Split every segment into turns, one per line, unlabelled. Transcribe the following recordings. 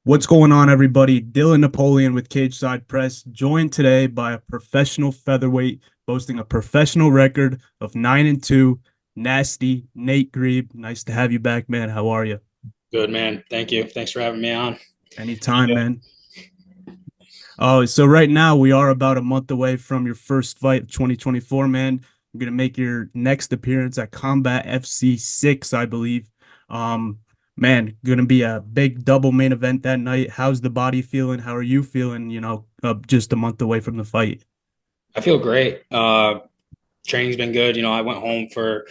What's going on, everybody? Dylan Napoleone with Cage Side Press, joined today by a professional featherweight boasting a professional record of 9-2, Nasty Nate Ghareeb. Nice to have you back, man. How are you?
Good, man. Thank you. Thanks for having me on.
Anytime, man. Oh, so right now we are about a month away from your first fight of 2024, man. You're gonna make your next appearance at Combat FC 6, I believe. Um, Man, gonna be a big double main event that night. How's the body feeling? How are you feeling? Just a month away from the fight.
I feel great. Training's been good. I went home for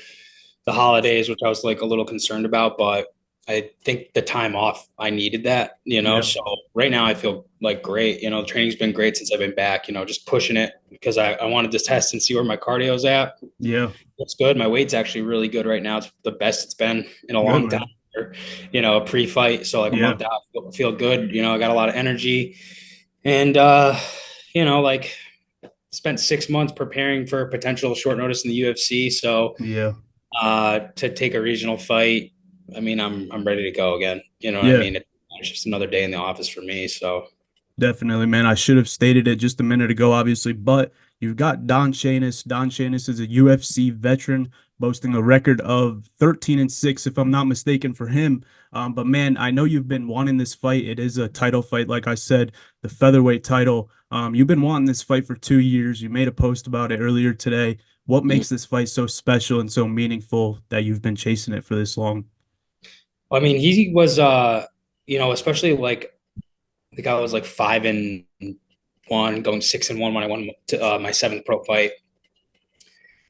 the holidays, which I was like a little concerned about, but I think the time off, I needed that.
Yeah,
So right now I feel like great. The training's been great since I've been back, just pushing it because I wanted to test and see where my cardio's at.
yeah,
It's good. My weight's actually really good right now. It's the best it's been in a
good,
long time.
man.
A pre-fight. So like a
Yeah,
month out, feel good. I got a lot of energy. And like spent 6 months preparing for a potential short notice in the UFC. So
yeah,
to take a regional fight, I mean, I'm ready to go again. You know what I
yeah.
mean? It's just another day in the office for me. So
Definitely, man. I should have stated it just a minute ago, obviously, but you've got Don Shainis. Don Shainis is a UFC veteran, boasting a record of 13-6, if I'm not mistaken, for him. But man, I know you've been wanting this fight. It is a title fight, like I said, the featherweight title. You've been wanting this fight for 2 years. You made a post about it earlier today. What makes this fight so special and so meaningful that you've been chasing it for this long?
I mean, he was especially like the guy was like 5-1, going 6-1 when I won my seventh pro fight.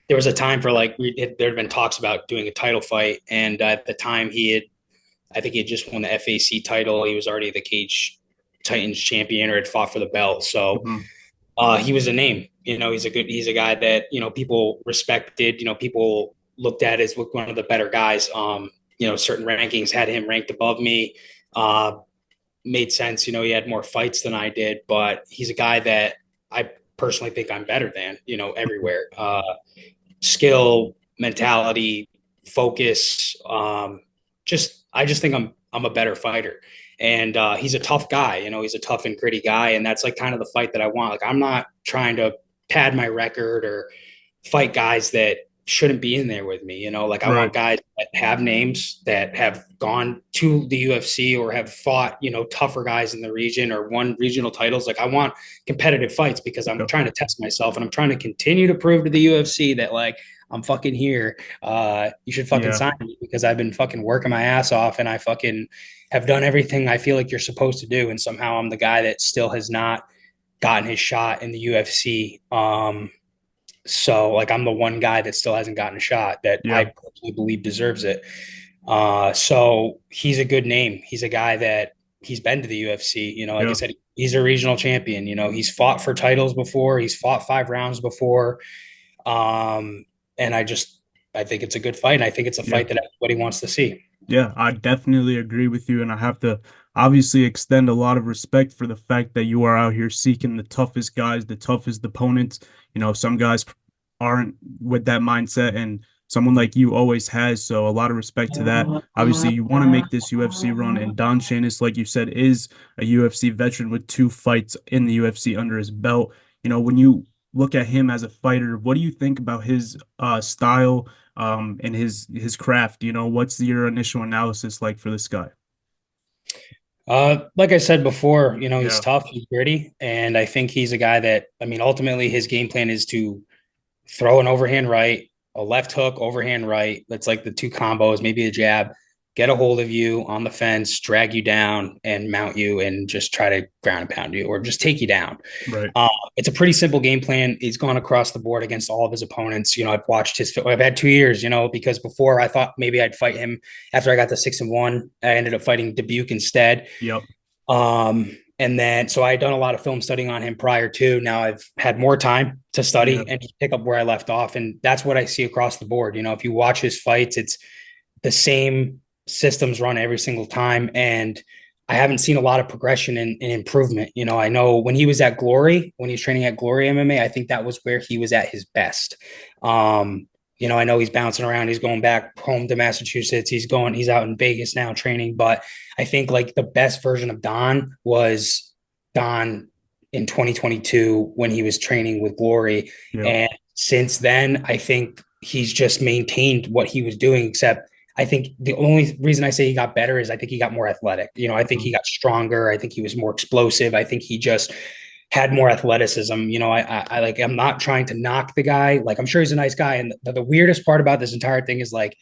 There was a time for like there had been talks about doing a title fight, and at the time I think he had just won the FAC title. He was already the Cage Titans champion or had fought for the belt. So
Mhm.
he was a name. He's a guy that people respected. People looked at as one of the better guys. Certain rankings had him ranked above me. Uh, Made sense. He had more fights than I did, but he's a guy that I personally think I'm better than. Everywhere. Skill, mentality, focus. I just think I'm a better fighter. And he's a tough guy. He's a tough and gritty guy, and that's like kind of the fight that I want. Like I'm not trying to pad my record or fight guys that shouldn't be in there with me. Like I
Right.
want guys that have names that have gone to the UFC or have fought, tougher guys in the region or won regional titles. Like I want competitive fights because I'm
Yeah.
trying to test myself and I'm trying to continue to prove to the UFC that like I'm fucking here. You should fucking
Yeah.
sign me because I've been fucking working my ass off and I fucking have done everything I feel like you're supposed to do. And somehow I'm the guy that still has not gotten his shot in the UFC. So like I'm the one guy that still hasn't gotten a shot that I
Yeah.
personally believe deserves it. So he's a good name. He's a guy that he's been to the UFC. Like I
Yeah.
said, he's a regional champion. He's fought for titles before. He's fought 5 rounds before. Um, and I think it's a good fight. And I think it's a
Yeah.
fight that everybody wants to see.
Yeah, I definitely agree with you, and I have to obviously extend a lot of respect for the fact that you are out here seeking the toughest guys, the toughest opponents. Some guys aren't with that mindset, and someone like you always has. So a lot of respect to that. Obviously, you want to make this UFC run, and Don Shainis, like you said, is a UFC veteran with 2 fights in the UFC under his belt. When you look at him as a fighter, what do you think about his style? And his craft. What's your initial analysis like for this guy?
Like I said before, he's
Yeah,
tough, he's gritty, and I think he's a guy that, I mean, ultimately his game plan is to throw an overhand right, a left hook, overhand right. That's like the two combos, maybe a jab, get a hold of you on the fence, drag you down, and mount you, and just try to ground and pound you or just take you down.
right.
Uh, it's a pretty simple game plan. He's gone across the board against all of his opponents. I've watched I've had 2 years, because before I thought maybe I'd fight him after I got the 6-1. I ended up fighting Dubuque instead.
Yep.
And then, so I had done a lot of film studying on him prior to. Now I've had more time to
Yeah.
study and pick up where I left off. And that's what I see across the board. If you watch his fights, it's the same systems run every single time. And I haven't seen a lot of progression and improvement. I know when he was at Glory, when he was training at Glory MMA, I think that was where he was at his best. Um, I know he's bouncing around. He's going back home to Massachusetts. He's out in Vegas now training. But I think like the best version of Don was Don in 2022 when he was training with Glory.
Yeah.
And since then, I think he's just maintained what he was doing, except I think the only reason I say he got better is I think he got more athletic. I think he
Mhm.
got stronger. I think he was more explosive. I think he just had more athleticism. I like, I'm not trying to knock the guy. Like, I'm sure he's a nice guy. And the weirdest part about this entire thing is like,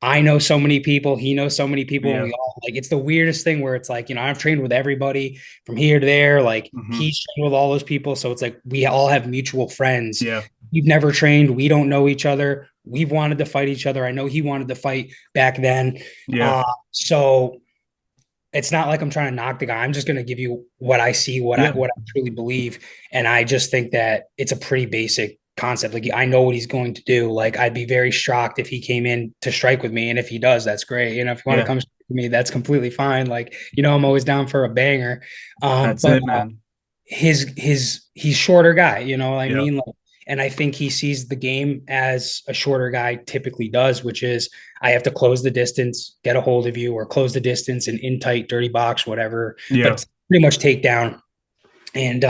I know so many people, he knows so many people, and
Yeah.
we all like, it's the weirdest thing where it's like, I've trained with everybody from here to there. Like,
Hmm.
he's trained with all those people. So it's like, we all have mutual friends.
Yeah.
We've never trained. We don't know each other. We've wanted to fight each other. I know he wanted to fight back then.
Yeah.
So it's not like I'm trying to knock the guy. I'm just going to give you what I see,
Yeah.
what I truly believe, and I just think that it's a pretty basic concept. Like, I know what he's going to do. Like, I'd be very shocked if he came in to strike with me, and if he does, that's great. If you want to
Yeah.
come strike with me, that's completely fine. Like, I'm always down for a banger.
That's
But
it, man.
he's shorter guy. I
Yeah.
mean, like, and I think he sees the game as a shorter guy typically does, which is I have to close the distance, get a hold of you, or close the distance and in tight, dirty box, whatever.
Yeah.
But pretty much take down and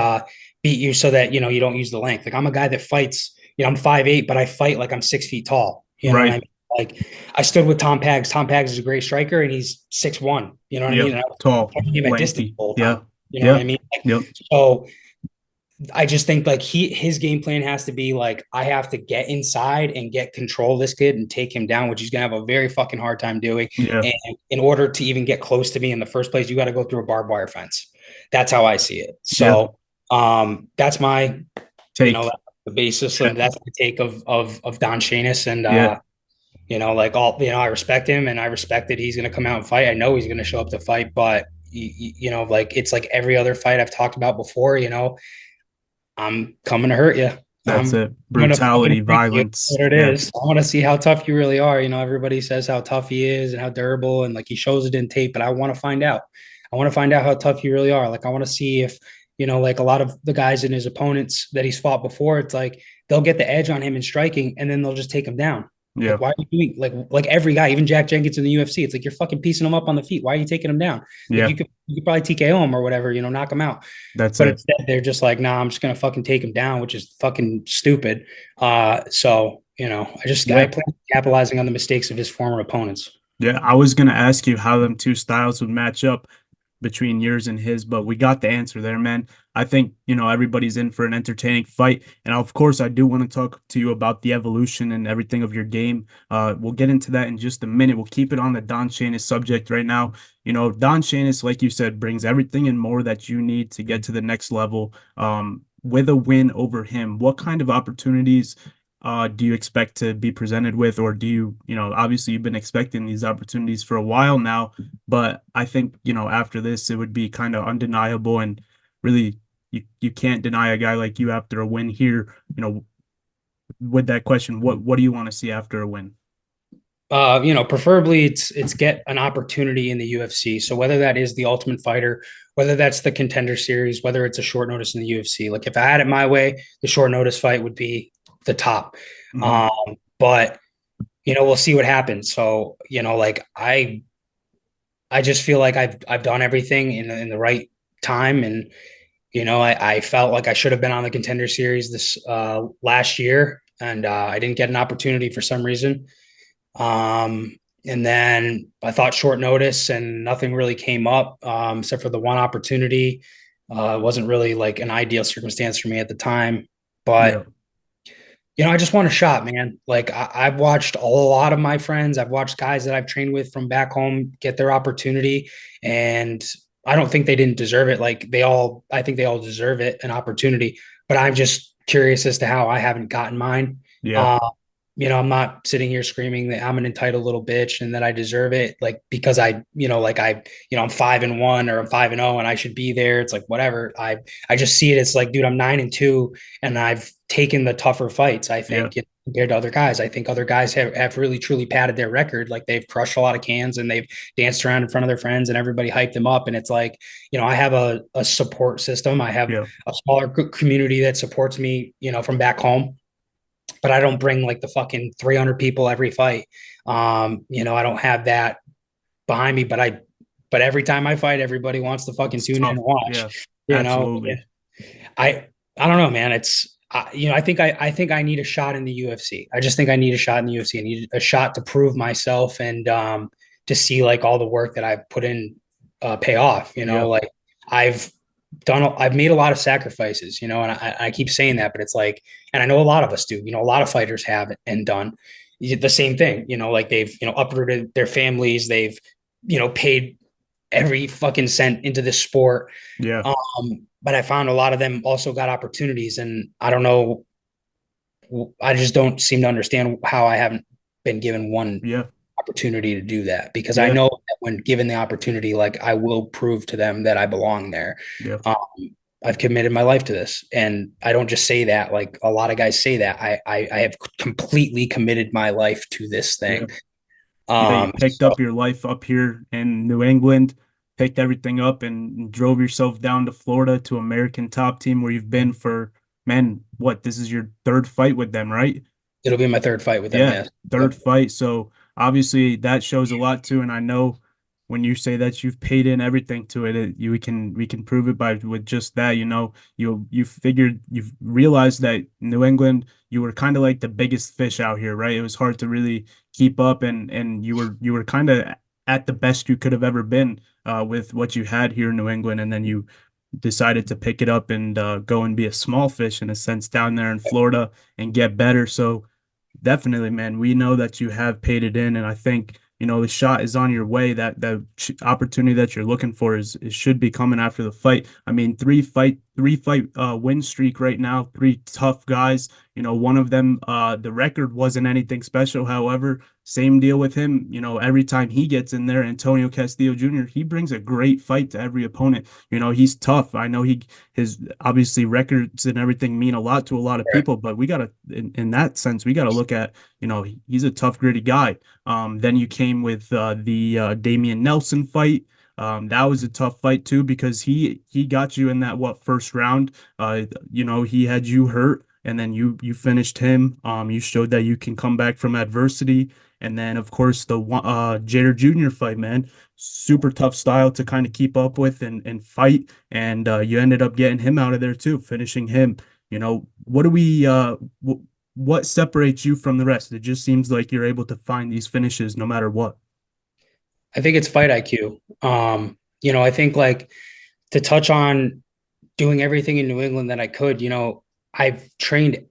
beat you so that you don't use the length. Like, I'm a guy that fights. I'm 5'8", but I fight like I'm 6 feet tall. You know what I
Right.
mean? Like, I stood with Tom Pags. Tom Pags is a great striker, and he's 6'1". You know what I
Yep.
mean? And I was
Tall,
fighting him at distance
lengthy.
the whole
Yeah.
time. You know what I
Yeah.
mean? Like,
Yep.
so I just think like his game plan has to be like, I have to get inside and get control of this kid and take him down, which he's gonna have a very fucking hard time doing.
Yeah.
And in order to even get close to me in the first place, you got to go through a barbed wire fence. That's how I see it.
Yeah.
So that's my
Take.
the basis,
Yeah.
and that's the take of Don Shainis. And
Yeah.
like, all I respect him, and I respect that he's gonna come out and fight. I know he's gonna show up to fight, but like, it's like every other fight I've talked about before. I'm coming to hurt you.
That's
I'm
it.
gonna fucking
Brutality,
break you.
violence.
What it
Yeah.
is. I want to see how tough you really are. Everybody says how tough he is and how durable, and like he shows it in tape, but I want to find out. I want to find out how tough you really are. Like, I want to see if, like a lot of the guys and his opponents that he's fought before, it's like they'll get the edge on him in striking and then they'll just take him down.
Yeah.
Like, why are you doing like every guy, even Jack Jenkins in the UFC? It's like you're fucking piecing him up on the feet. Why are you taking him down? Like,
Yeah.
you could probably TKO him or whatever, knock him out.
That's
But
it.
instead, they're just like, nah, I'm just gonna fucking take him down, which is fucking stupid. So I
Yeah.
plan on capitalizing on the mistakes of his former opponents.
Yeah. I was gonna ask you how them two styles would match up between yours and his, but we got the answer there, man. I think, everybody's in for an entertaining fight. And of course, I do want to talk to you about the evolution and everything of your game. We'll get into that in just a minute. We'll keep it on the Don Shainis subject right now. Don Shainis, like you said, brings everything and more that you need to get to the next level. With a win over him, what kind of opportunities do you expect to be presented with, or do obviously you've been expecting these opportunities for a while now, but I think, after this, it would be kind of undeniable, and really you can't deny a guy like you after a win here. With that question, what do you want to see after a win?
Preferably it's get an opportunity in the UFC. So whether that is the Ultimate Fighter, whether that's the Contender Series, whether it's a short notice in the UFC. Like, if I had it my way, the short notice fight would be the top.
Hmm.
But we'll see what happens. So, like, I just feel like I've done everything in the right time, and I felt like I should have been on the Contender Series this last year, and I didn't get an opportunity for some reason. And then I thought short notice, and nothing really came up except for the one opportunity. It wasn't really like an ideal circumstance for me at the time,
Yeah.
but I just want a shot, man. Like, I've watched a lot of my friends. I've watched guys that I've trained with from back home get their opportunity, and I don't think they didn't deserve it. Like, I think they all deserve it, an opportunity. But I'm just curious as to how I haven't gotten mine.
Yeah.
Uh, I'm not sitting here screaming that I'm an entitled little bitch and that I deserve it, like, because I'm 5-1 or I'm 5-0 and I should be there. It's like, whatever. I just see it. It's like, dude, I'm 9-2 and I've taken the tougher fights, I
Yeah.
think, compared to other guys. I think other guys have really truly padded their record. Like, they've crushed a lot of cans and they've danced around in front of their friends and everybody hyped them up. And it's like, I have a support system. I have
Yeah.
a smaller community that supports me, from back home. but I don't bring like the fucking 300 people every fight. I don't have that behind me, but every time I fight, everybody wants to fucking
It's
tune in
tough.
and watch.
Yeah,
You know,
absolutely.
I don't know, man. I think I need a shot in the UFC. I just think I need a shot in the UFC. I need a shot to prove myself and to see like all the work that I've put in pay off.
Yeah,
Like I've I've made a lot of sacrifices. And I keep saying that, but it's like, and I know a lot of us do. A lot of fighters have and done the same thing. Like they've uprooted their families. They've paid every fucking cent into this sport.
yeah,
But I found a lot of them also got opportunities, and I don't know. I just don't seem to understand how I haven't been given one
yeah,
opportunity to do that, because I
yeah,
know that when given the opportunity, like I will prove to them that I belong there.
yeah,
Um, I've committed my life to this, and I don't just say that. Like a lot of guys say that. I have completely committed my life to this
yeah.
thing.
Yeah, you picked
So
up your life up here in New England, picked everything up and drove yourself down to Florida to American Top Team where you've been for, man, what, this is your third fight with them, right?
it'll be my third fight with them.
Yeah,
Yes.
third
Yep.
fight. So obviously that shows a lot too. And I know when you say that you've paid in everything to it, we can prove it by with just that. You've realized that New England, you were kind of like the biggest fish out here, right? It was hard to really keep up, and you were kind of at the best you could have ever been with what you had here in New England, and then you decided to pick it up and go and be a small fish in a sense down there in Florida and get better. So definitely, man. We know that you have paid it in, and I think the shot is on your way. That opportunity that you're looking for is should be coming after the fight. I mean, three fight win streak right now. Three tough guys. One of them, the record wasn't anything special. However, same deal with him. Every time he gets in there, Antonio Castillo Jr., he brings a great fight to every opponent. He's tough. I know his obviously records and everything mean a lot to a lot of people, but we gotta in that sense we gotta look at he's a tough, gritty guy. Then you came with the Damian Nelson fight. That was a tough fight too because he got you in that first round. He had you hurt, and then you finished him. You showed that you can come back from adversity. And then of course the Jader Jr. fight, man, super tough style to kind of keep up with and fight. And you ended up getting him out of there too, finishing him. What do we what separates you from the rest? It just seems like you're able to find these finishes no matter what.
I think it's fight IQ. I think like to touch on doing everything in New England that I could, I've trained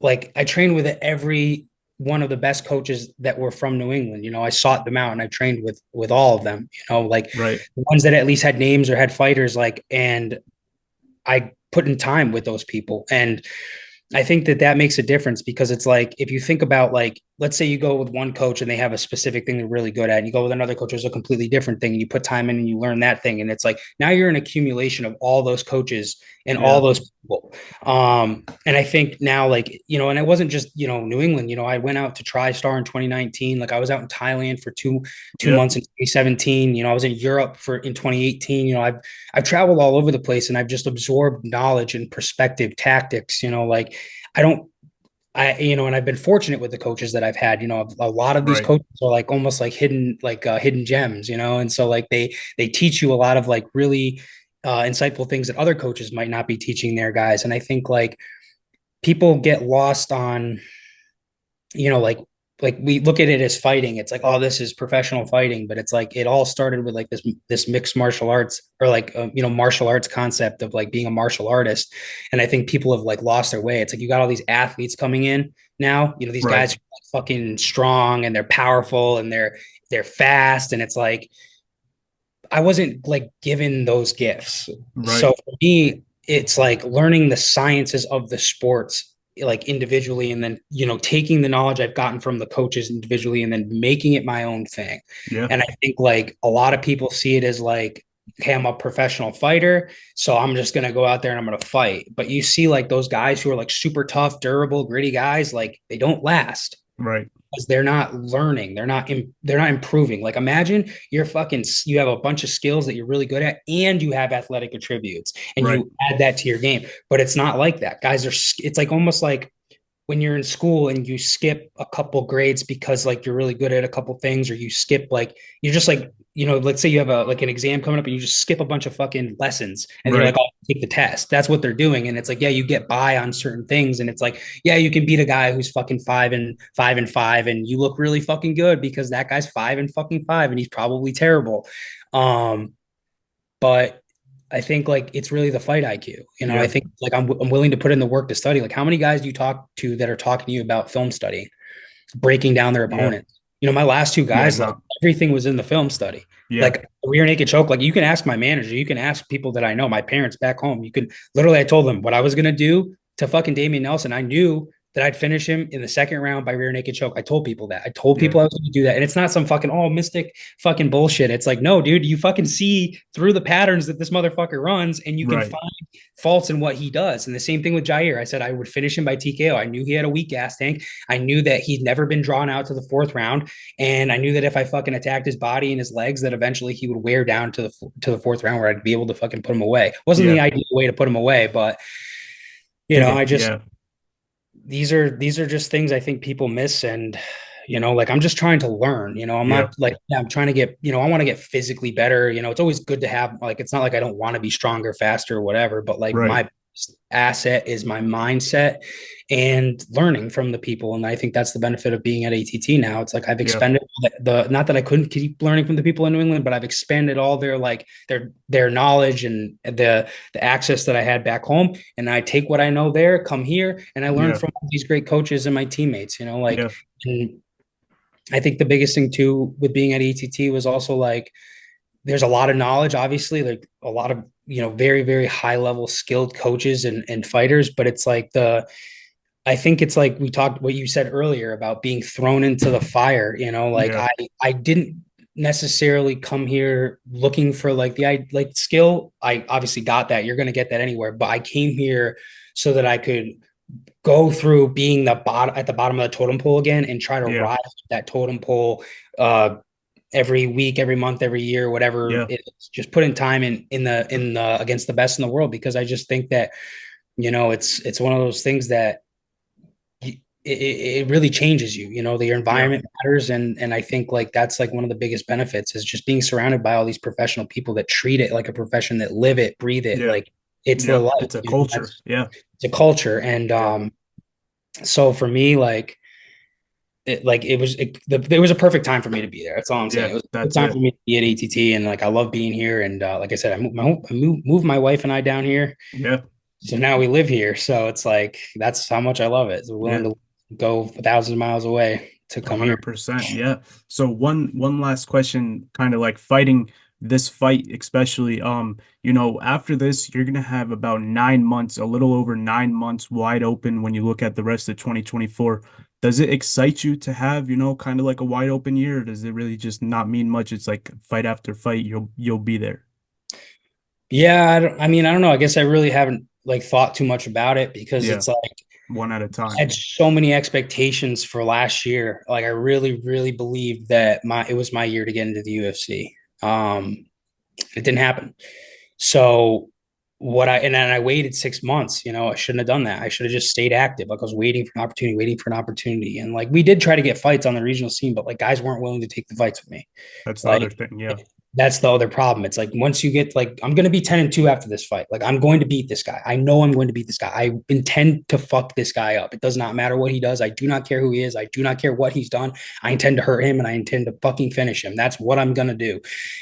I trained with every one of the best coaches that were from New England. I sought them out and I trained with all of them, like
Right,
the ones that at least had names or had fighters, and I put in time with those people. And I think that makes a difference, because it's like, if you think about, like, let's say you go with one coach and they have a specific thing they're really good at, and you go with another coach who's a completely different thing, and you put time in and you learn that thing. And it's like, now you're an accumulation of all those coaches and all
yeah,
those people. And I think now, like, and it wasn't just, New England, I went out to TriStar in 2019. Like I was out in Thailand for two
yeah,
months in 2017. I was in Europe in 2018. I've traveled all over the place, and I've just absorbed knowledge and perspective, tactics, like I don't, and I've been fortunate with the coaches that I've had. A lot of these
right,
coaches are like almost like hidden gems. And so like they teach you a lot of like really insightful things that other coaches might not be teaching their guys. And I think like people get lost on, like we look at it as fighting. It's like, oh, this is professional fighting, but it's like it all started with like this mixed martial arts, or like martial arts concept of like being a martial artist. And I think people have like lost their way. It's like you got all these athletes coming in now. These
right,
guys are like fucking strong and they're powerful and they're fast, and it's like I wasn't like given those gifts.
right.
So for me, it's like learning the sciences of the sports like individually, and then taking the knowledge I've gotten from the coaches individually and then making it my own thing.
Yeah,
And I think like a lot of people see it as like, okay, I'm a professional fighter, so I'm just going to go out there and I'm going to fight. But you see like those guys who are like super tough, durable, gritty guys, like they don't last,
right,
because they're not learning, they're not improving. Like imagine you have a bunch of skills that you're really good at, and you have athletic attributes, and
right.
you add that to your game. But it's not like that, guys. It's like almost like when you're in school and you skip a couple grades because like you're really good at a couple things, or you skip like you're just like, let's say you have a like an exam coming up and you just skip a bunch of fucking lessons and you're
Right.
like, oh, take the test. That's what they're doing. And it's like, yeah, you get by on certain things. And it's like, yeah, you can beat a guy who's fucking 5 and 5 and you look really fucking good because that guy's 5 and fucking 5 and he's probably terrible. Um, but I think like it's really the fight IQ. I
Yeah.
think like I'm willing to put in the work to study. Like how many guys do you talk to that are talking to you about film study, breaking down their
Yeah.
opponents? My last two
Yeah.
guys, like
No.
everything was in the film study.
Yeah.
Like rear naked choke. Like you can ask my manager, you can ask people that I know, my parents back home. You can literally, I told them what I was gonna do to fucking Damian Nelson. I knew that I'd finish him in the second round by rear naked choke. I told people that. I told
Yeah.
people I was going to do that. And it's not some fucking, mystic fucking bullshit. It's like, no, dude, you fucking see through the patterns that this motherfucker runs and you can
Right.
find faults in what he does. And the same thing with Jair. I said I would finish him by TKO. I knew he had a weak gas tank. I knew that he'd never been drawn out to the fourth round. And I knew that if I fucking attacked his body and his legs, that eventually he would wear down to the fourth round where I'd be able to fucking put him away. Wasn't
Yeah.
the ideal way to put him away, but
Hit it.
I just
Yeah.
these are just things I think people miss. And like I'm just trying to learn. I'm
Yeah.
not like, yeah, I'm trying to get, I want to get physically better. It's always good to have, like, it's not like I don't want to be stronger, faster, or whatever, but like
Right.
my asset is my mindset and learning from the people. And I think that's the benefit of being at ATT now. It's like I've
Yeah.
expended the not that I couldn't keep learning from the people in New England, but I've expanded all their like their knowledge and the access that I had back home. And I take what I know there, come here, and I learn
Yeah.
from these great coaches and my teammates.
Yeah.
And I think the biggest thing too with being at ATT was also like there's a lot of knowledge, obviously, like a lot of very, very high level skilled coaches and fighters, but it's like I think it's like we talked what you said earlier about being thrown into the fire. Like
Yeah.
I didn't necessarily come here looking for like like skill. I obviously got that. You're going to get that anywhere, but I came here so that I could go through being at the bottom of the totem pole again and try to
Yeah.
rise that totem pole every week, every month, every year, whatever
Yeah.
it is. Just put in time in the against the best in the world, because I just think that it's one of those things that it really changes you. Your
Yeah.
environment matters, and I think like that's like one of the biggest benefits is just being surrounded by all these professional people that treat it like a profession, that live it, breathe it,
Yeah.
like it's the
Yeah.
life.
It's a culture.
That's
Yeah.
it's a culture. And
Yeah.
so for me, like it was a perfect time for me to be there. That's all I'm saying.
Yeah.
It was a good
That's
time
it.
for me to be at ATT, and like I love being here. And like I said, moved my wife and I down here,
Yeah.
so now we live here. So it's like that's how much I love it. So willing
Yeah.
to go 1,000 miles away to come here.
100%. Yeah. So one last question, kind of like fighting this fight, especially, after this, you're gonna have about 9 months, a little over 9 months wide open when you look at the rest of 2024. Does it excite you to have, kind of like a wide open year, or does it really just not mean much? It's like fight after fight, you'll be there.
Yeah, I don't know. I guess I really haven't like thought too much about it, because
Yeah.
it's like
One at a
I
time.
had so many expectations for last year. Like I really, really believed that it was my year to get into the UFC. It didn't happen. So and then I waited 6 months. I shouldn't have done that. I should have just stayed active. Like I was waiting for an opportunity, waiting for an opportunity. And like we did try to get fights on the regional scene, but like guys weren't willing to take the fights with me.
That's the other
Like
thing. Yeah.
that's the other problem. It's like once you get like I'm gonna be 10-2 after this fight. Like I'm going to beat this guy. I know I'm going to beat this guy. I intend to fuck this guy up. It does not matter what he does. I do not care who he is. I do not care what he's done. I intend to hurt him and I intend to fucking finish him. That's what I'm gonna do.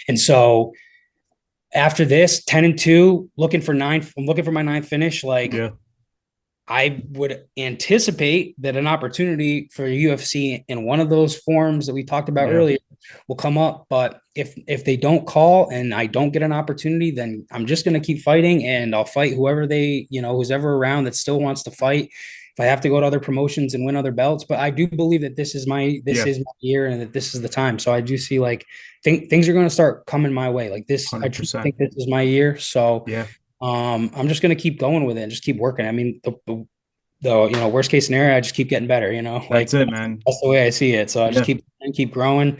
And so after this, 10-2, looking for ninth, I'm looking for my ninth finish. Like
Yeah.
I would anticipate that an opportunity for UFC in one of those forms that we talked about
Yeah.
earlier will come up. But if they don't call and I don't get an opportunity, then I'm just going to keep fighting, and I'll fight whoever who's ever around that still wants to fight. If I have to go to other promotions and win other belts, but I do believe that this is my
Yeah.
year and that this is the time. So I do see like things are going to start coming my way. Like this, I truly
100%.
think this is my year. So
Yeah.
I'm just gonna keep going with it and just keep working. I mean, the worst case scenario, I just keep getting better.
That's
Like
it, man.
that's the way I see it. So I just
Yeah.
keep growing,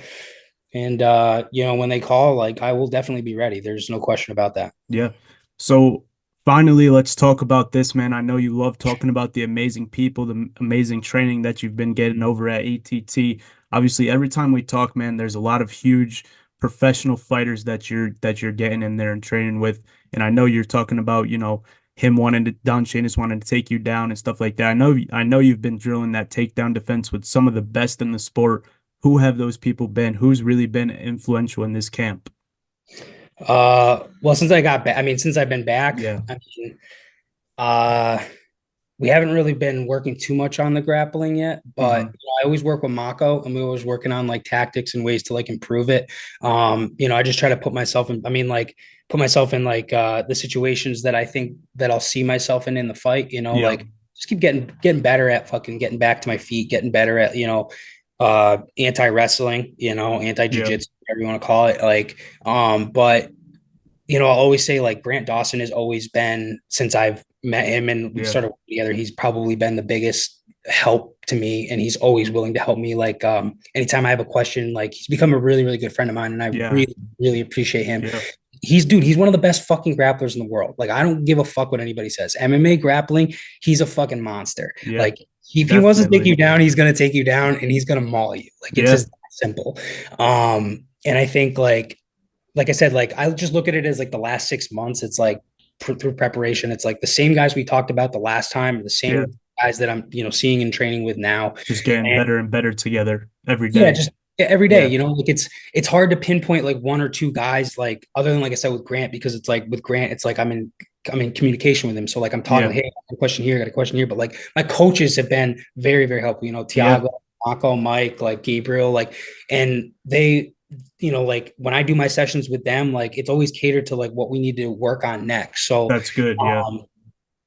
and when they call, like I will definitely be ready. There's no question about that.
Yeah. So Finally, let's talk about this, man. I know you love talking about the amazing people, the amazing training that you've been getting over at ATT. Obviously, every time we talk, man, there's a lot of huge professional fighters that you're getting in there and training with. And I know you're talking about, him wanting to Don Shainis wanting to take you down and stuff like that. I know you've been drilling that takedown defense with some of the best in the sport. Who have those people been? Who's really been influential in this camp?
Well, since I got back, I mean, since I've been back,
Yeah.
I mean, uh, we haven't really been working too much on the grappling yet, but
Hmm.
I always work with Mako and we're always working on like tactics and ways to like improve it. I just try to put myself in, put myself in like the situations that I think that I'll see myself in the fight,
Yeah.
like just keep getting better at fucking getting back to my feet, getting better at, anti wrestling, anti
Yeah.
jujitsu, whatever you want to call it. But I'll always say like Grant Dawson has always been, since I've met him and we
Yeah.
started working together, he's probably been the biggest help to me, and he's always willing to help me. Like anytime I have a question, like he's become a really, really good friend of mine, and I
Yeah.
really, really appreciate him.
Yeah.
He's one of the best fucking grapplers in the world. Like I don't give a fuck what anybody says. MMA grappling, he's a fucking monster.
Yeah.
Like if he wants to take
Definitely.
you down, he's gonna take you down and he's gonna maul you. Like it's
Yeah.
just that simple. And I think like I said, like I just look at it as like the last 6 months. It's like through preparation. It's like the same guys we talked about the last time, the
Yeah.
same guys that I'm seeing and training with now.
Just getting
And
better and better together every
yeah,
day.
just every day.
Yeah.
Like it's hard to pinpoint like one or two guys, like other than like I said with Grant, because it's like with Grant, it's like I'm in communication with him. So like I'm talking,
Yeah.
hey, I got a question here, I got a question here. But like my coaches have been very, very helpful.
Yeah.
Tiago, Marco, Mike, like Gabriel, like, and they, like when I do my sessions with them, like it's always catered to like what we need to work on next. So,
That's good. Yeah.
um,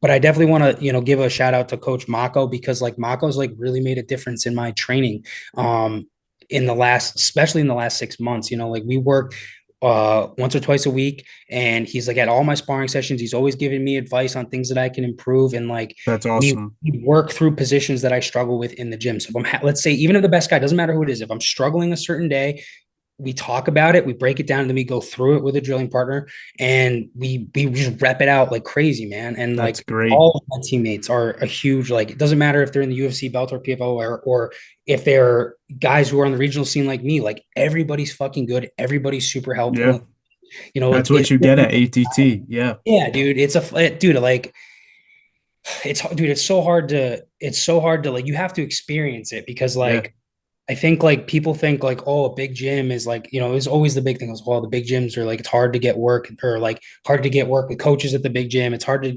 but I definitely want to, give a shout out to Coach Mako, because like Mako's like really made a difference in my training. Especially in the last 6 months, like we work once or twice a week, and he's like at all my sparring sessions. He's always giving me advice on things that I can improve, and like
That's
we,
awesome.
we work through positions that I struggle with in the gym. So if let's say, even if the best guy, doesn't matter who it is, if I'm struggling a certain day, we talk about it, we break it down, and then we go through it with a drilling partner, and we just rep it out like crazy, man. And
That's
like
great.
all of my teammates are a huge, like it doesn't matter if they're in the UFC belt or PFO, or if they're guys who are on the regional scene like me, like everybody's fucking good, everybody's super
Yeah.
helpful.
That's what you get at ATT. Yeah.
Yeah, dude, dude, like dude, it's so hard to like, you have to experience it, because
Yeah.
like I think like people think like, oh, a big gym is like, it's always the big thing as well. The big gyms are like, it's hard to get work, or like hard to get work with coaches at the big gym. It's hard to,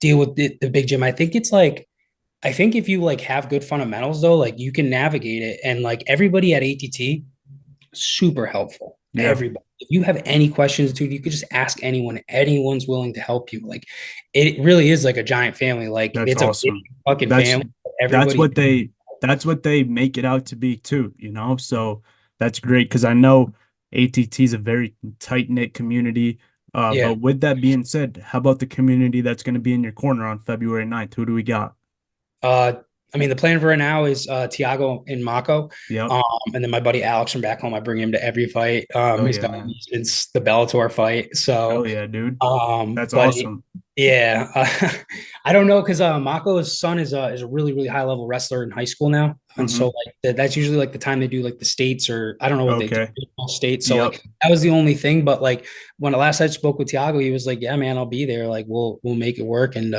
deal with the big gym. I think it's like, I think if you like have good fundamentals though, like you can navigate it. And like everybody at ATT, super helpful.
Yeah.
Everybody. If you have any questions, dude, you could just ask anyone. Anyone's willing to help you. Like it really is like a giant family. Like
That's
it's a big
awesome.
fucking
That's
family.
that's
Everybody.
what they that's what they make it out to be too. So that's great because I know ATT is a very tight-knit community.
Yeah.
But with that being said, how about the community that's going to be in your corner on February 9th? Who do we got?
Uh, the plan for right now is Tiago and Mako.
Yep.
And then my buddy Alex from back home, I bring him to every fight.
Oh
He's
yeah,
got
man.
since the Bellator fight.
Hell
So,
yeah, dude. That's
but
awesome.
yeah, I don't know, because Mako's son is a really, really high level wrestler in high school now, and so
Hmm.
like that's usually like the time they do like the states, or I don't know what they do,
Okay.
all states. So
Yep.
like that was the only thing. But like when the last I spoke with Tiago, he was like, "Yeah, man, I'll be there. Like we'll make it work." And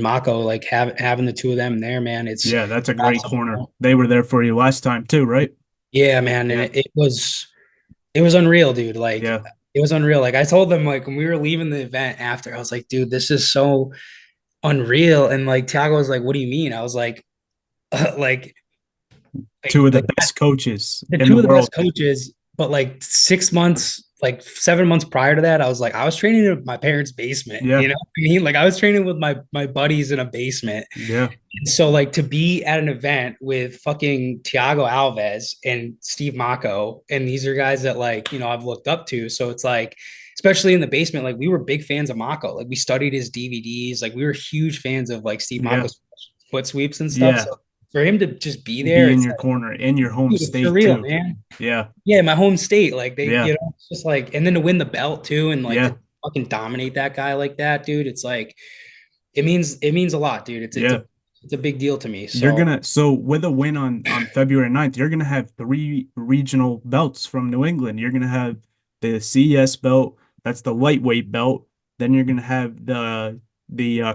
Mako, like having the two of them there, man, it's
Yeah, that's a great
awesome.
corner. They were there for you last time too, right?
Yeah, man, and
Yeah.
it was unreal, dude. Like
Yeah.
it was unreal. Like I told them, like when we were leaving the event after, I was like, dude, this is so unreal. And like Tiago was like, what do you mean? I was like, like,
Two of the
like
best coaches
the
in the
two of the
world.
best coaches, but like 6 months, like 7 months prior to that, I was training in my parents' basement.
Yeah.
You know what I mean? Like I was training with my buddies in a basement.
Yeah.
So like to be at an event with fucking Tiago Alves and Steve Mako, and these are guys that like, I've looked up to. So it's like, especially in the basement, like we were big fans of Mako. Like we studied his DVDs. Like we were huge fans of like Steve
Yeah.
Mako's foot sweeps and stuff.
Yeah.
So for him to just be there,
Be in
it's
your
like,
corner, in your home
dude, it's
state
surreal,
too.
man.
Yeah.
Yeah, my home state. Like they,
Yeah.
it's just like, and then to win the belt too, and like
Yeah.
to fucking dominate that guy like that, dude, it's like it means a lot, dude.
Yeah.
It's a big deal to me.
You're
So
gonna so with a win on February 9th, you're gonna have three regional belts from New England. You're gonna have the CES belt, that's the lightweight belt. Then you're gonna have the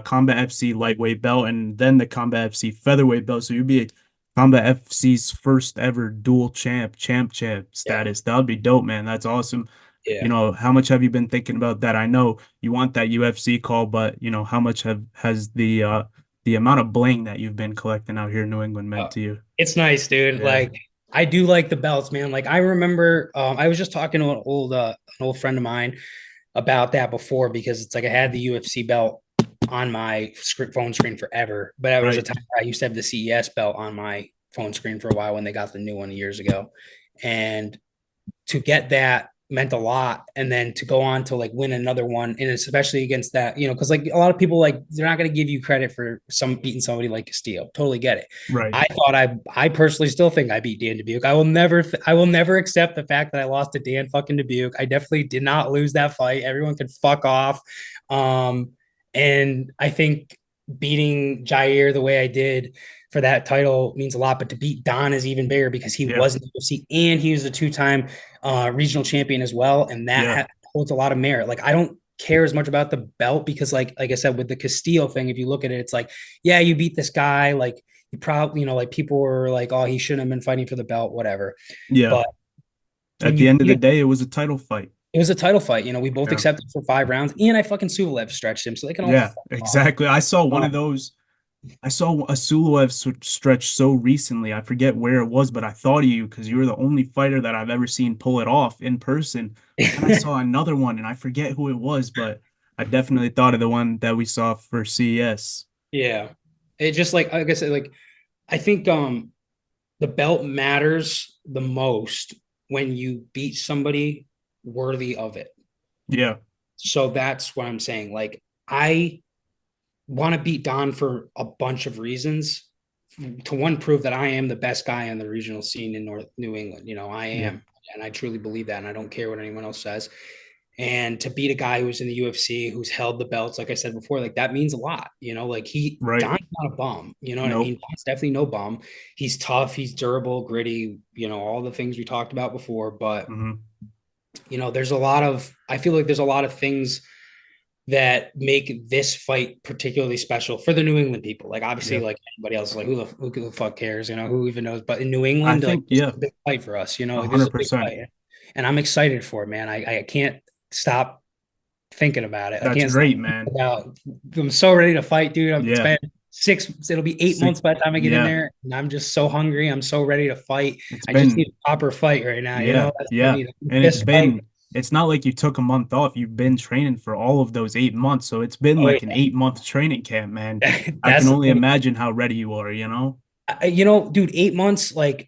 Combat FC lightweight belt, and then the Combat FC featherweight belt. So you'd be Combat FC's first ever dual champ
yeah,
status. That would be dope, man. That's awesome. You
yeah.
know, how much have you been thinking about that? I know you want that UFC call, but you know, how much have has the amount of bling that you've been collecting out here in New England meant
Uh,
to you?
it's nice, dude.
Yeah.
Like I do like the belts, man. Like I remember, I was just talking to an old friend of mine about that before because it's like I had the UFC belt on my phone screen forever, but there was a
Right.
time where I used to have the CES belt on my phone screen for a while when they got the new one years ago, and to get that meant a lot, and then to go on to like win another one, and especially against that, because like a lot of people, like they're not going to give you credit for some beating somebody like Castillo. Totally get it.
Right.
I personally still think I beat Dan Dubuque. I will never accept the fact that I lost to Dan fucking Dubuque. I definitely did not lose that fight. Everyone can fuck off. And I think beating Jair the way I did for that title means a lot, but to beat Don is even bigger because he
Yeah.
was in the UFC and he was a two-time regional champion as well, and that
Yeah.
holds a lot of merit. Like I don't care as much about the belt because, like I said, with the Castillo thing, if you look at it, it's like, yeah, you beat this guy, like you probably, like people were like, oh, he shouldn't have been fighting for the belt, whatever.
Yeah.
But when
At the
you
end of
beat
the
him,
day, it was a title fight.
it was a title fight. We both
Yeah.
accepted for 5 rounds, and I fucking Sulev stretched him, so they can all
Yeah,
fuck off.
exactly. I saw one of
Um,
those. I saw a Suluev stretch so recently. I forget where it was, but I thought of you because you were the only fighter that I've ever seen pull it off in person. But then I saw another one and I forget who it was, but I definitely thought of the one that we saw for CES.
yeah, it just like I said, like I think the belt matters the most when you beat somebody worthy of it.
Yeah.
So that's what I'm saying. Like, I want to beat Don for a bunch of reasons. To one, prove that I am the best guy on the regional scene in North New England. I
Yeah.
am. And I truly believe that. And I don't care what anyone else says. And to beat a guy who's in the UFC, who's held the belts, like I said before, like that means a lot. Like
Right.
Don's not a bum. You know what I mean?
Nope.
Don's definitely no bum. He's tough. He's durable, gritty. All the things we talked about before. But
Hmm.
I feel like there's a lot of things that make this fight particularly special for the New England people. Like obviously,
Yeah.
like anybody else is like, who the fuck cares? Who even knows? But in New
I
England, like
think,
this
yeah,
is a big fight for us. This is a big
100%.
fight, and I'm excited for it, man. I can't stop thinking about it. I
That's
can't stop
great,
thinking
man.
about. I'm so ready to fight, dude. It's
Yeah.
been six. It'll be 8 months
Six.
by the time I get in
Yeah.
there, and I'm just so hungry. I'm so ready to fight.
It's
I just need
been,
a proper fight right now.
yeah.
That's what I
Yeah.
need.
And
This fight.
it's not like you took a month off. You've been training for all of those 8 months. So it's been
Oh
like an
yeah,
8 month training camp, man. I can
that's the
only
thing.
imagine how ready you are, you know?
Dude, 8 months, like,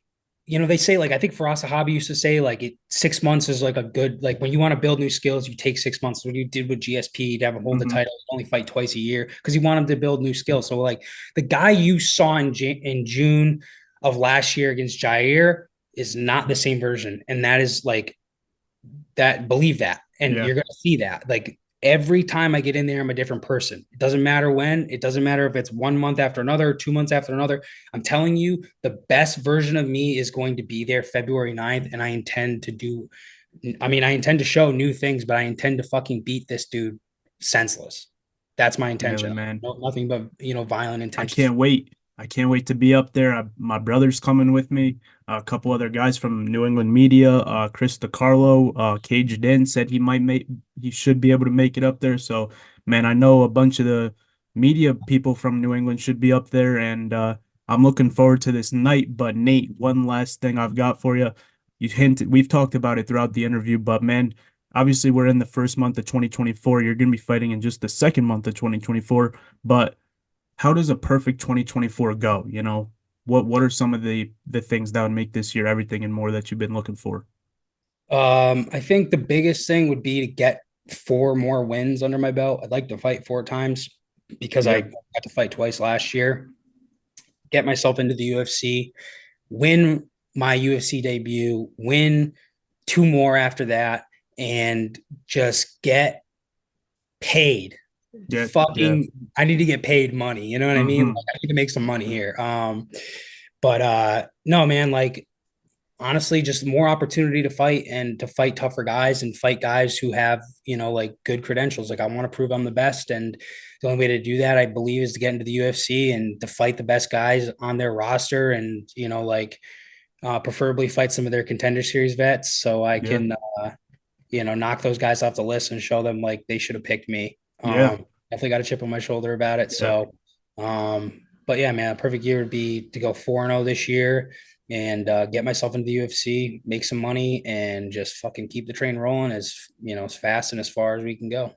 they say, like, I think Faraz Sahabi used to say, like, 6 months is like a good, like, when you want to build new skills, you take 6 months. What you did with GSP to have him hold the
Hmm.
title, only fight twice a year because you want him to build new skills. So, like, the guy you saw in June of last year against Jair is not the same version. And that is like, that believe that, and
Yeah.
you're going to see that like every time I get in there, I'm a different person. It doesn't matter when, it doesn't matter if it's 1 month after another, 2 months after another. I'm telling you, the best version of me is going to be there February 9th, and I intend to show new things, but I intend to fucking beat this dude senseless. That's my
Really,
intention.
man.
No, nothing but violent
I
intentions.
can't wait. I can't wait to be up there. My brother's coming with me. A couple other guys from New England media. Chris DiCarlo, caged in, said he should be able to make it up there. So, man, I know a bunch of the media people from New England should be up there, and I'm looking forward to this night. But Nate, one last thing I've got for you. We've talked about it throughout the interview, but man, obviously we're in the first month of 2024. You're going to be fighting in just the second month of 2024, but how does a perfect 2024 go? You know, what are some of the things that would make this year everything and more that you've been looking for?
I think the biggest thing would be to get 4 more wins under my belt. I'd like to fight 4 times because I
Yeah,
got to fight twice last year. Get myself into the UFC, win my UFC debut, win 2 more after that, and just get paid.
Yeah, yeah.
Fucking, I need to get paid money. You know what I mean?
Hmm.
Like, I need to make some money here. But no, man, like honestly, just more opportunity to fight and to fight tougher guys and fight guys who have, like good credentials. Like I want to prove I'm the best. And the only way to do that, I believe, is to get into the UFC and to fight the best guys on their roster and, preferably fight some of their contender series vets so I
Yeah,
can, knock those guys off the list and show them like they should have picked me.
yeah,
Definitely got a chip on my shoulder about it.
yeah,
But yeah, man, a perfect year would be to go 4-0 this year and get myself into the UFC, make some money, and just fucking keep the train rolling as fast and as far as we can go.